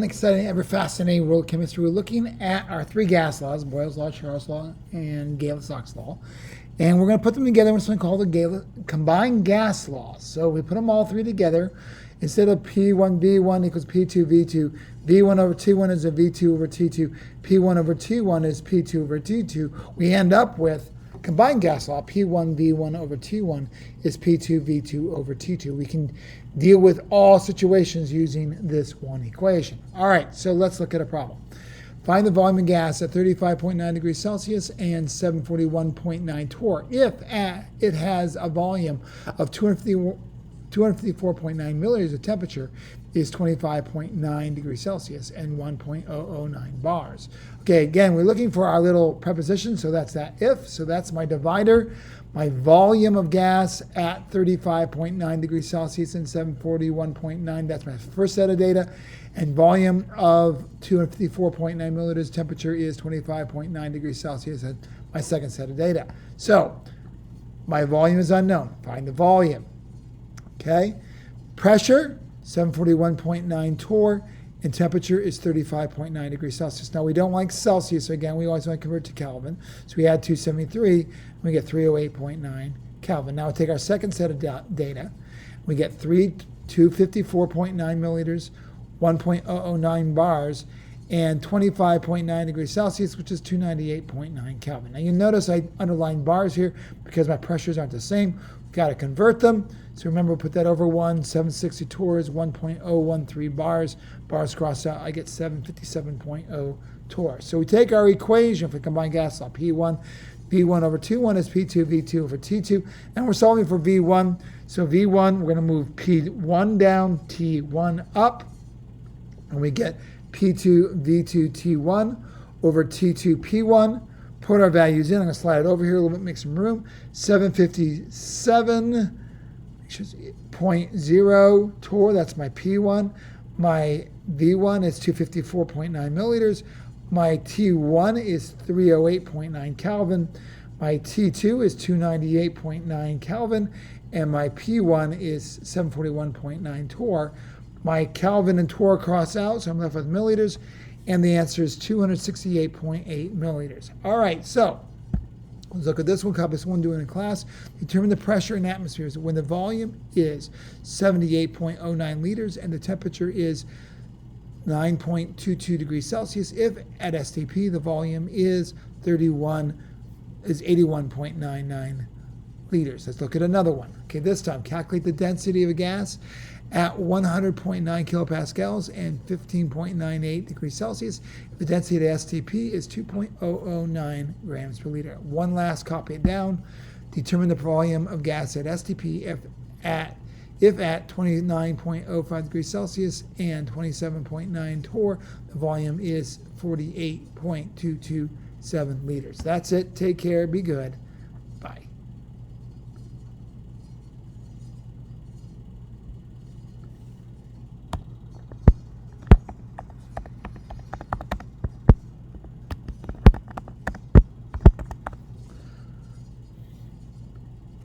Exciting, ever fascinating world of chemistry. We're looking at our three gas laws: Boyle's law, Charles' law, and Gay-Lussac's law. And we're going to put them together in something called the combined gas laws. So we put them all three together. Instead of P1V1 equals P2V2, V1 over T1 is a V2 over T2, P1 over T1 is P2 over T2, we end up with combined gas law. P1V1 over T1 is P2V2 over T2. We can deal with all situations using this one equation. All right, so let's look at a problem. Find the volume of gas at 35.9 degrees Celsius and 741.9 torr if it has a volume of 254.9 milliliters. The temperature is 25.9 degrees Celsius and 1.009 bars. Okay, again, we're looking for our little preposition, so that's that if. So that's my divider. My volume of gas at 35.9 degrees Celsius and 741.9, that's my first set of data. And volume of 254.9 milliliters, temperature is 25.9 degrees Celsius, and my second set of data. So my volume is unknown. Find the volume. Okay, pressure, 741.9 torr, and temperature is 35.9 degrees Celsius. Now, we don't like Celsius, so again, we always want to convert to Kelvin. So we add 273, and we get 308.9 Kelvin. Now, we take our second set of data. We get 254.9 milliliters, 1.009 bars, and 25.9 degrees Celsius, which is 298.9 Kelvin. Now, you notice I underlined bars here because my pressures aren't the same. We've got to convert them. So remember, put that over 1, 760 torr is 1.013 bars. Bars cross out, I get 757.0 torr. So we take our equation for combined gas law. P1, V1 over T1 is P2, V2 over T2. And we're solving for V1. So V1, we're going to move P1 down, T1 up. And we get P2, V2, T1 over T2, P1. Put our values in. I'm going to slide it over here a little bit, make some room. 757.0 torr, that's my P1. My V1 is 254.9 milliliters. My T1 is 308.9 Kelvin. My T2 is 298.9 Kelvin. And my P1 is 741.9 torr. My Kelvin and torr cross out, so I'm left with milliliters. And the answer is 268.8 milliliters. All right, so let's look at this one, copy this one, doing in class. Determine the pressure in atmospheres when the volume is 78.09 liters and the temperature is 9.22 degrees Celsius. If at STP the volume is 81.99 liters. Let's look at another one. Okay, this time calculate the density of a gas at 100.9 kilopascals and 15.98 degrees Celsius. The density at STP is 2.009 grams per liter. One last, copy it down. Determine the volume of gas at STP if at 29.05 degrees Celsius and 27.9 torr, the volume is 48.227 liters. That's it. Take care. Be good.